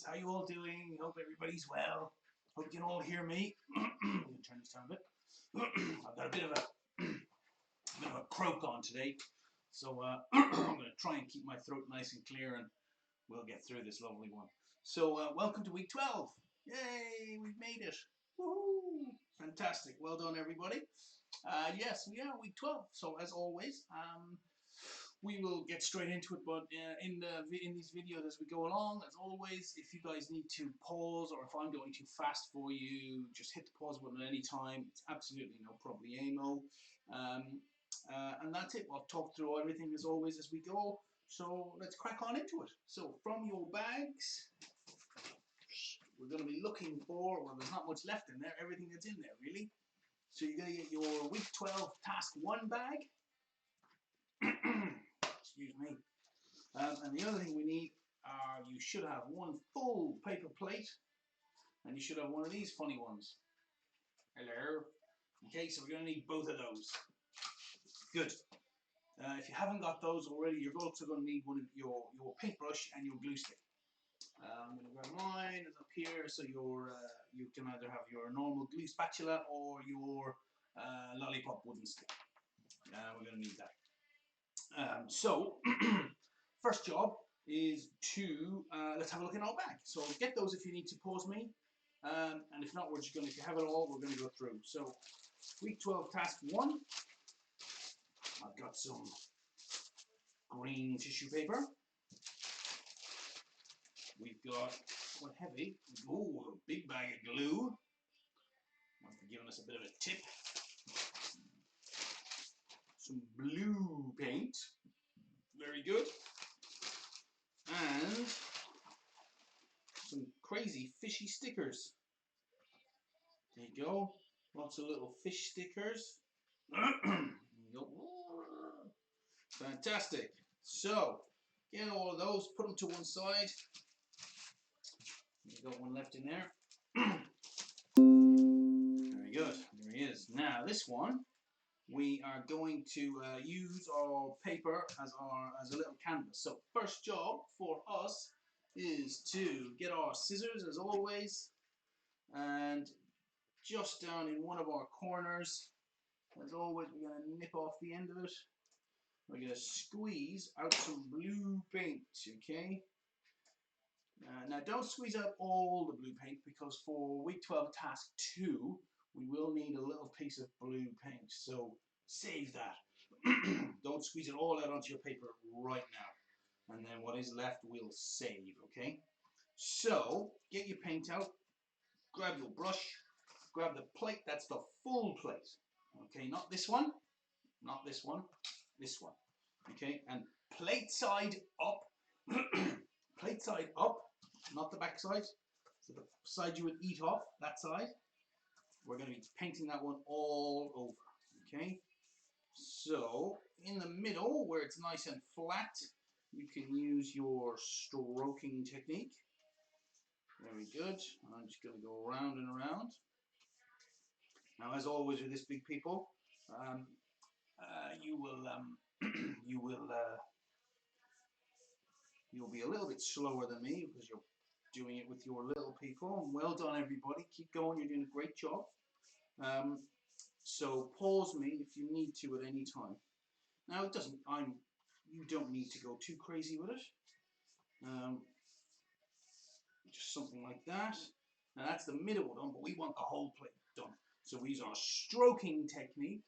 How you all doing? Hope everybody's well. Hope you can all hear me. I'm going to turn this down a bit. I've got a bit of a croak on today, so I'm going to try and keep my throat nice and clear, and we'll get through this lovely one. So welcome to week 12. Yay, we've made it. Woohoo! Fantastic. Well done, everybody. Yes, we are week 12. So as always, we will get straight into it, but in these videos as we go along, as always, if you guys need to pause or if I'm going too fast for you, just hit the pause button at any time. It's absolutely no problemo. And that's it. I'll talk through everything as always as we go. So let's crack on into it. So from your bags, we're going to be looking for, well, there's not much left in there, everything that's in there really. So you're going to get your week 12 task 1 bag. Excuse me. And the other thing we need, you should have one full paper plate, and you should have one of these funny ones. Hello. Okay, so we're going to need both of those. Good. If you haven't got those already, you're also going to need one of your paintbrush and your glue stick. I'm going to grab mine, it's up here, so you can either have your normal glue spatula or your lollipop wooden stick. We're going to need that. So, first job is to, let's have a look in our bag. So get those if you need to pause me. And if not, we're just going to, if you have it all, we're going to go through. So, week 12 task 1. I've got some green tissue paper. We've got, quite heavy, oh, a big bag of glue. Must be giving us a bit of a tip. Some blue paint. Very good. And some crazy fishy stickers. There you go. Lots of little fish stickers. There you go. Fantastic. So, get all of those, put them to one side. You've got one left in there. Very good. There he is. Now, this one, we are going to use our paper as a little canvas. So, first job for us is to get our scissors, as always, and just down in one of our corners, as always, we're going to nip off the end of it. We're going to squeeze out some blue paint, okay? Now don't squeeze out all the blue paint, because for week 12 task 2 we will need a little piece of blue paint, so save that. Don't squeeze it all out onto your paper right now, and then what is left we'll save, okay? So get your paint out, grab your brush, grab the plate, that's the full plate, okay? Not this one, not this one, this one, okay? And plate side up. Plate side up, not the back side. So the side you would eat off, that side. We're going to be painting that one all over, okay? So, in the middle, where it's nice and flat, you can use your stroking technique. Very good. I'm just going to go around and around. Now, as always with this big people, you'll be a little bit slower than me because you're doing it with your little people. And well done, everybody. Keep going. You're doing a great job. So pause me if you need to at any time. Now it doesn't. You don't need to go too crazy with it. Just something like that. Now that's the middle done, but we want the whole plate done. So we use our stroking technique.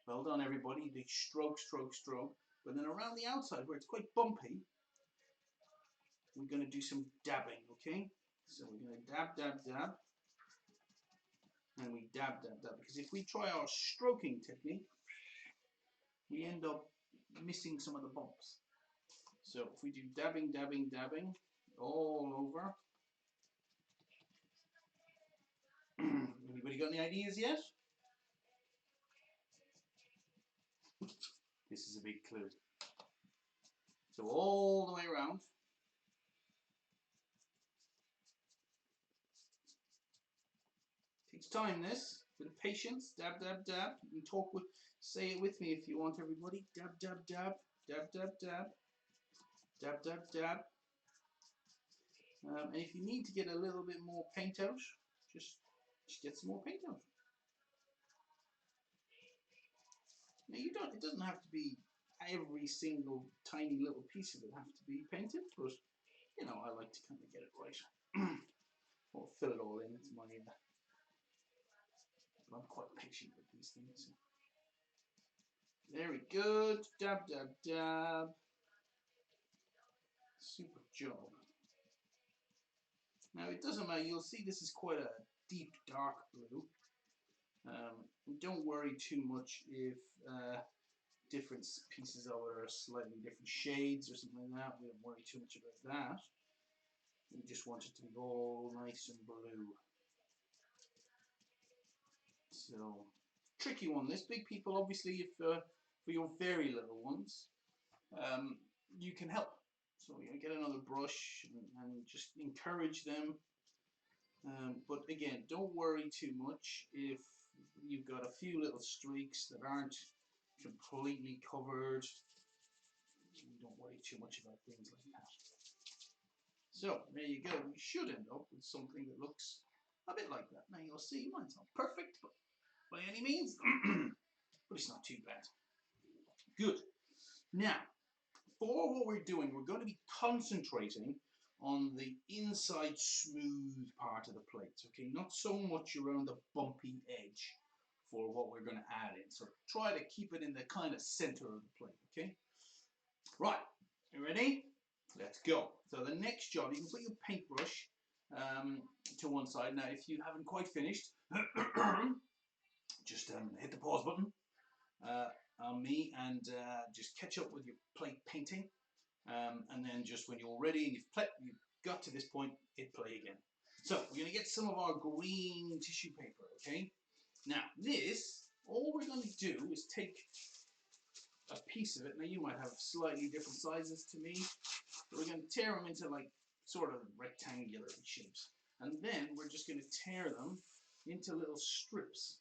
Well done, everybody. The stroke, stroke, stroke. But then around the outside, where it's quite bumpy, we're going to do some dabbing, okay? So we're going to dab, dab, dab. And we dab, dab, dab. Because if we try our stroking technique, we end up missing some of the bumps. So if we do dabbing, dabbing, dabbing all over. Anybody got any ideas yet? This is a big clue. So all the way around. Takes time, this. Bit of patience. Dab, dab, dab. You can say it with me if you want, everybody. Dab, dab, dab. Dab, dab, dab. Dab, dab, dab. And if you need to get a little bit more paint out, just get some more paint out. Now you don't. It doesn't have to be every single tiny little piece of it have to be painted, but you know I like to kind of get it right. Or fill it all in. It's my. I'm quite patient with these things. Very good. Dab, dab, dab. Super job. Now it doesn't matter. You'll see this is quite a deep dark blue. Don't worry too much if different pieces of it are slightly different shades or something like that. We don't worry too much about that. We just want it to be all nice and blue. So, tricky one. This big people, obviously, if for your very little ones, you can help. So you get another brush and just encourage them. But again, don't worry too much if you've got a few little streaks that aren't completely covered. Don't worry too much about things like that. So there you go. We should end up with something that looks a bit like that. Now you'll see mine's not perfect, but by any means, but it's not too bad. Good. Now, for what we're doing, we're going to be concentrating on the inside smooth part of the plate, okay? Not so much around the bumpy edge for what we're going to add in. So try to keep it in the kind of center of the plate, okay? Right, you ready? Let's go. So the next job, you can put your paintbrush to one side. Now, if you haven't quite finished, just hit the pause button on me and just catch up with your plate painting. And then just when you're ready and you've got to this point, hit play again. So we're going to get some of our green tissue paper, okay? Now this, all we're going to do is take a piece of it. Now you might have slightly different sizes to me. But we're going to tear them into like sort of rectangular shapes. And then we're just going to tear them into little strips,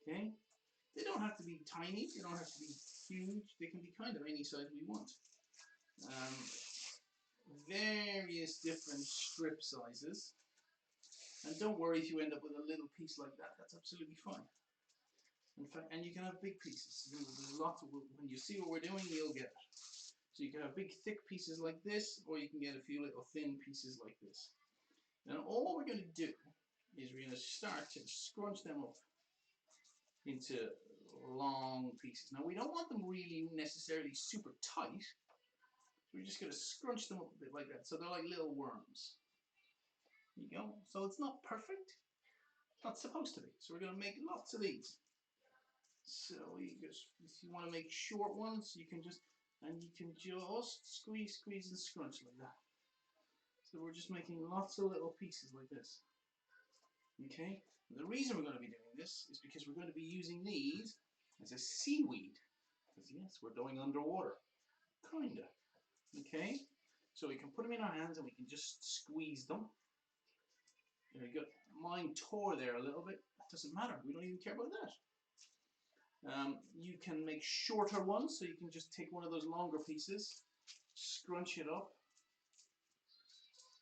okay? They don't have to be tiny, they don't have to be huge, they can be kind of any size we want. Various different strip sizes. And don't worry if you end up with a little piece like that, that's absolutely fine. In fact, and you can have big pieces. There's lots of, when you see what we're doing, you'll get it. So you can have big thick pieces like this, or you can get a few little thin pieces like this. And all we're going to do is we're going to start to scrunch them up into long pieces. Now we don't want them really necessarily super tight. We're just going to scrunch them up a bit like that. So they're like little worms. There you go. So it's not perfect. It's not supposed to be. So we're going to make lots of these. So you just, if you want to make short ones, you can just, and you can just squeeze, squeeze and scrunch like that. So we're just making lots of little pieces like this. Okay? And the reason we're going to be doing this is because we're going to be using these as a seaweed. Because yes, we're going underwater. Kinda. Okay? So we can put them in our hands and we can just squeeze them. There we go. Mine tore there a little bit. That doesn't matter. We don't even care about that. You can make shorter ones, so you can just take one of those longer pieces, scrunch it up.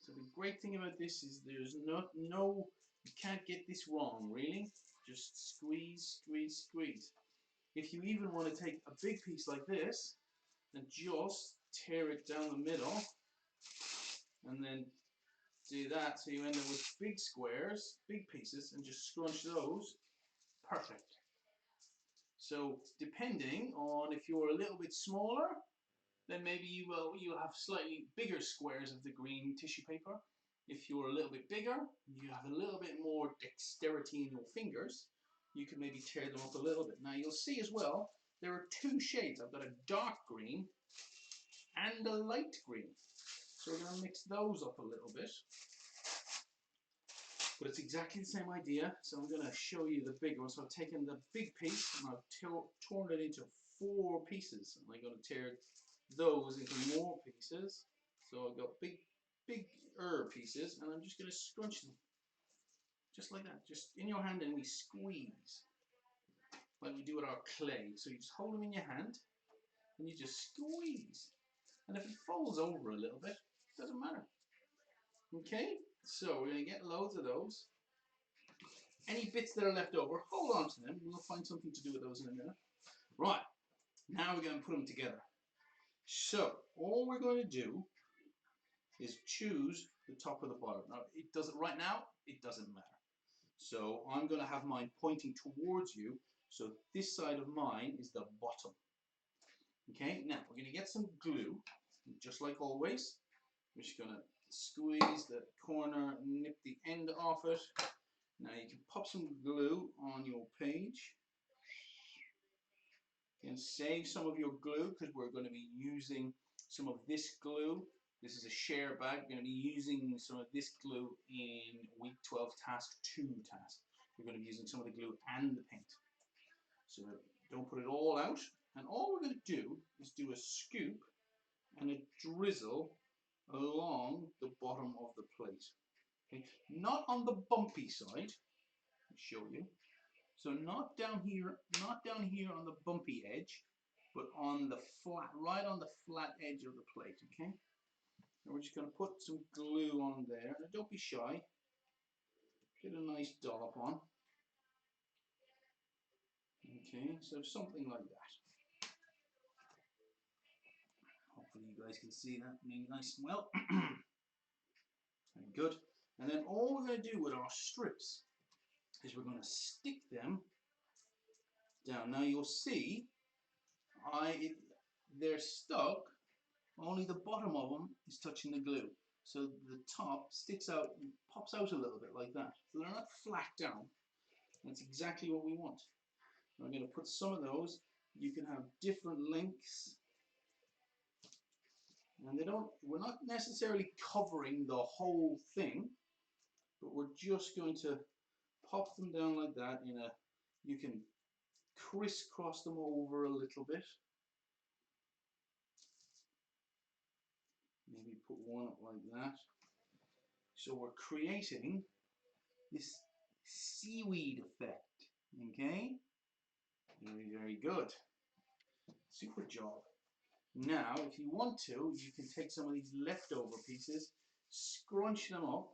So the great thing about this is there's no, you can't get this wrong, really. Just squeeze, squeeze, squeeze. If you even want to take a big piece like this and just tear it down the middle, and then do that, so you end up with big squares, big pieces, and just scrunch those, perfect. So depending on if you're a little bit smaller, then maybe you'll have slightly bigger squares of the green tissue paper. If you're a little bit bigger, you have a little bit more dexterity in your fingers, you can maybe tear them up a little bit. Now you'll see as well, there are two shades. I've got a dark green and a light green. So we're going to mix those up a little bit. But it's exactly the same idea. So I'm going to show you the big one. So I've taken the big piece and I've torn it into 4 pieces. And I'm going to tear those into more pieces. So I've got bigger pieces and I'm just going to scrunch them. Just like that. Just in your hand and we squeeze. Like we do with our clay. So you just hold them in your hand and you just squeeze. And if it falls over a little bit, it doesn't matter. Okay, so we're going to get loads of those. Any bits that are left over, hold on to them. We'll find something to do with those in a minute. Right, now we're going to put them together. So, all we're going to do is choose the top or the bottom. Now, it doesn't, right now, it doesn't matter. So, I'm going to have mine pointing towards you. So, this side of mine is the bottom. Okay, now we're going to get some glue, just like always. We're just going to squeeze the corner, nip the end off it. Now you can pop some glue on your page. You can save some of your glue because we're going to be using some of this glue. This is a share bag. We're going to be using some of this glue in week 12 task 2 task. We're going to be using some of the glue and the paint. So don't put it all out. And all we're going to do is do a scoop and a drizzle along the bottom of the plate. Okay? Not on the bumpy side. I'll show you. So not down here on the bumpy edge, but on the flat, right on the flat edge of the plate, okay? And we're just going to put some glue on there. Now don't be shy. Get a nice dollop on. Okay, so something like that. Hopefully you guys can see that being nice and well. Very good. And then all we're going to do with our strips is we're going to stick them down. Now you'll see they're stuck, only the bottom of them is touching the glue. So the top sticks out and pops out a little bit like that. So they're not flat down. That's exactly what we want. I'm going to put some of those. You can have different lengths. And we're not necessarily covering the whole thing, but we're just going to pop them down like that you can crisscross them over a little bit. Maybe put one up like that. So we're creating this seaweed effect, okay? Very, very good. Super job. Now, if you want to, you can take some of these leftover pieces, scrunch them up,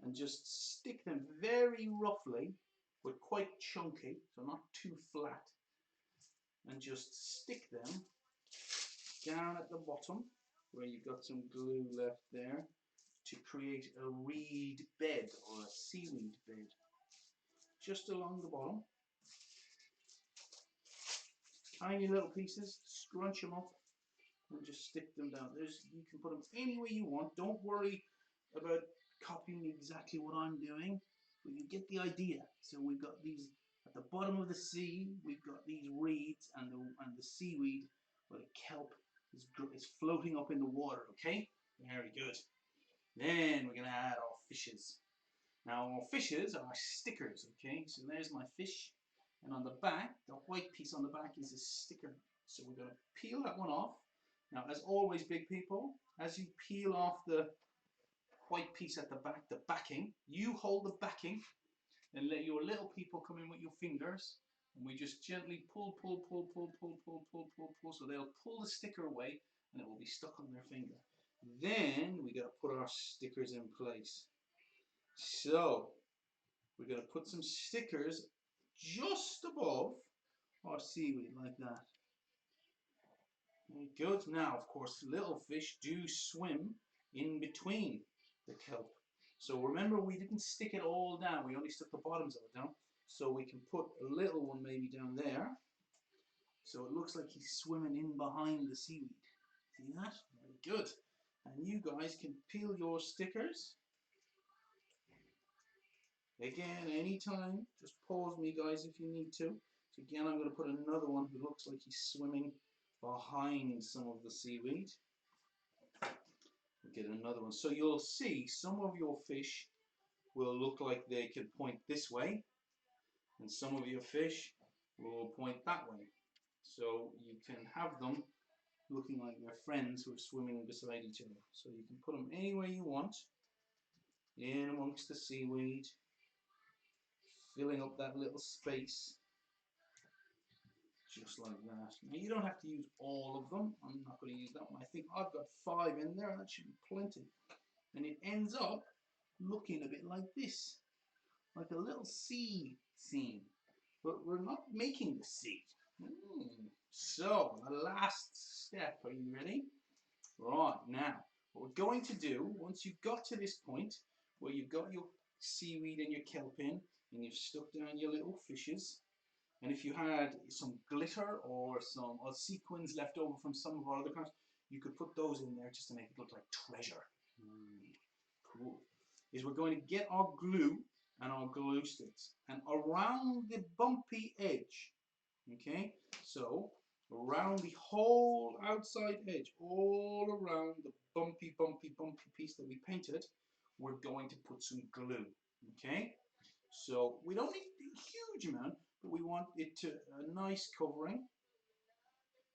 and just stick them very roughly, but quite chunky, so not too flat, and just stick them down at the bottom, where you've got some glue left there, to create a reed bed or a seaweed bed. Just along the bottom. Tiny little pieces, scrunch them up and just stick them down. You can put them any way you want. Don't worry about copying exactly what I'm doing, but you get the idea. So we've got these at the bottom of the sea, we've got these reeds and the seaweed, where the kelp is floating up in the water, okay? Very good. Then we're going to add our fishes. Now our fishes are stickers, okay? So there's my fish. And on the back, the white piece on the back is a sticker. So we're going to peel that one off. Now, as always, big people, as you peel off the white piece at the back, the backing, you hold the backing and let your little people come in with your fingers. And we just gently pull, pull, pull, pull, pull, pull, pull, pull, pull. So they'll pull the sticker away and it will be stuck on their finger. Then we got to put our stickers in place. So we're going to put some stickers just above our seaweed like that. Very good. Now, of course, little fish do swim in between the kelp. So remember, we didn't stick it all down. We only stuck the bottoms of it down. So we can put a little one maybe down there. So it looks like he's swimming in behind the seaweed. See that? Very good. And you guys can peel your stickers. Again, anytime, just pause me, guys, if you need to. So again, I'm going to put another one who looks like he's swimming behind some of the seaweed. We'll get another one. So you'll see some of your fish will look like they can point this way, and some of your fish will point that way. So you can have them looking like they're friends who are swimming beside each other. So you can put them anywhere you want, in amongst the seaweed, filling up that little space, just like that. Now you don't have to use all of them. I'm not going to use that one. I think I've got 5 in there, and that should be plenty. and it ends up looking a bit like this, like a little sea scene. But we're not making the sea. So, the last step, are you ready? Right, now, what we're going to do, once you've got to this point, where you've got your seaweed and your kelp in, and you've stuck down your little fishes, and if you had some glitter or some sequins left over from some of our other crafts, you could put those in there just to make it look like treasure. Cool. Is we're going to get our glue and our glue sticks, and around the bumpy edge, okay, so around the whole outside edge, all around the bumpy piece that we painted, we're going to put some glue, okay? So we don't need a huge amount, but we want it to a nice covering.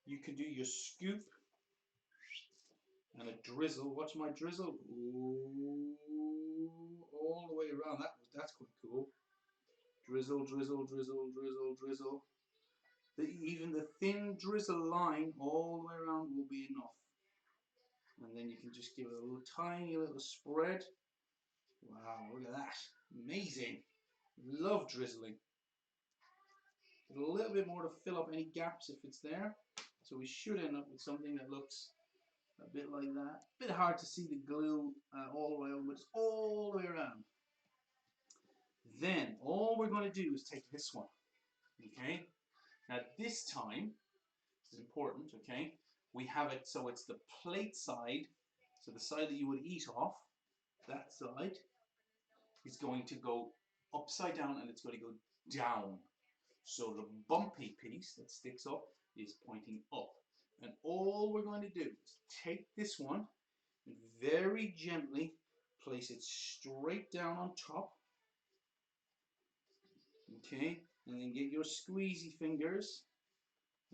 You can do your scoop and a drizzle. Watch my drizzle. Ooh, all the way around. That's quite cool. Drizzle, drizzle, drizzle, drizzle, drizzle. Even the thin drizzle line all the way around will be enough. And then you can just give it a little tiny little spread. Wow, look at that. Amazing. Love drizzling. A little bit more to fill up any gaps if it's there. So we should end up with something that looks a bit like that. A bit hard to see the glue all the way over, but it's all the way around. Then all we're going to do is take this one. Okay. Now this time, this is important. Okay. We have it so it's the plate side. So the side that you would eat off, that side is going to go upside down and it's going to go down. So the bumpy piece that sticks up is pointing up. And all we're going to do is take this one and very gently place it straight down on top. Okay, and then get your squeezy fingers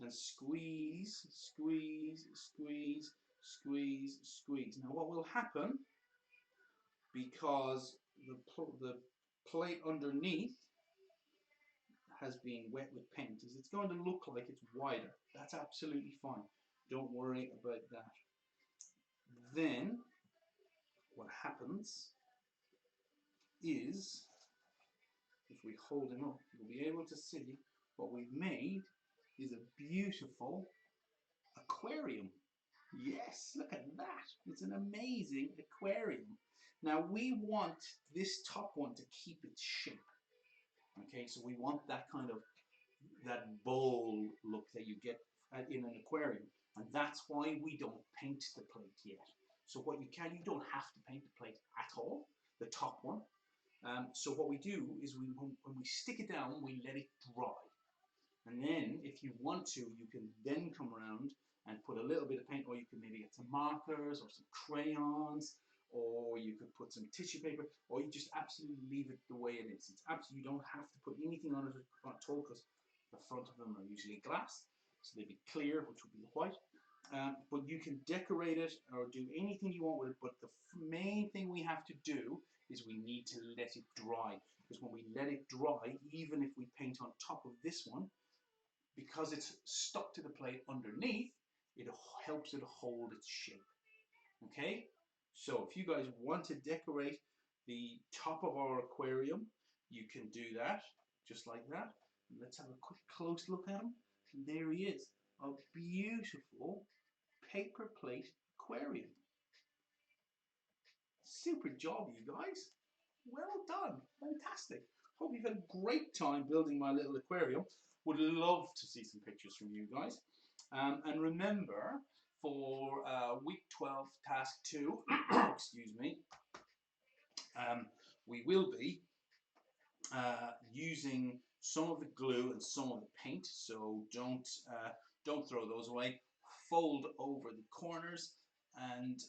and squeeze, squeeze, squeeze, squeeze, squeeze. Now what will happen, because the plate underneath has been wet with paint, is it's going to look like it's wider. That's absolutely fine. Don't worry about that. Then what happens is, if we hold him up, you'll be able to see what we've made is a beautiful aquarium. Yes, look at that. It's an amazing aquarium. Now we want this top one to keep its shape. Okay, so we want that kind of, that bowl look that you get in an aquarium. And that's why we don't paint the plate yet. So what you don't have to paint the plate at all, the top one. So what we do is when we stick it down, we let it dry. And then if you want to, you can then come around and put a little bit of paint, or you can maybe get some markers or some crayons, or you could put some tissue paper, or you just absolutely leave it the way it is. It's absolutely, you don't have to put anything on it at all, because the front of them are usually glass, so they'd be clear, which would be white. But you can decorate it or do anything you want with it, but the main thing we have to do is we need to let it dry, because when we let it dry, even if we paint on top of this one, because it's stuck to the plate underneath, it helps it hold its shape. Okay, so if you guys want to decorate the top of our aquarium, you can do that just like that. Let's have a quick close look at him. And there he is, a beautiful paper plate aquarium. Super job, you guys. Well done. Fantastic. Hope you've had a great time building my little aquarium. Would love to see some pictures from you guys. And remember, for week 12, task 2, excuse me, we will be using some of the glue and some of the paint, so don't throw those away. Fold over the corners and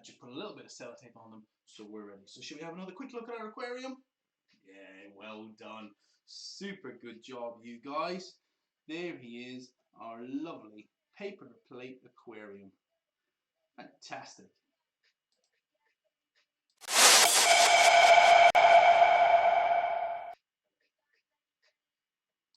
just put a little bit of sellotape on them, so we're ready. So should we have another quick look at our aquarium? Yeah, well done. Super good job, you guys. There he is, our lovely paper plate aquarium. Fantastic.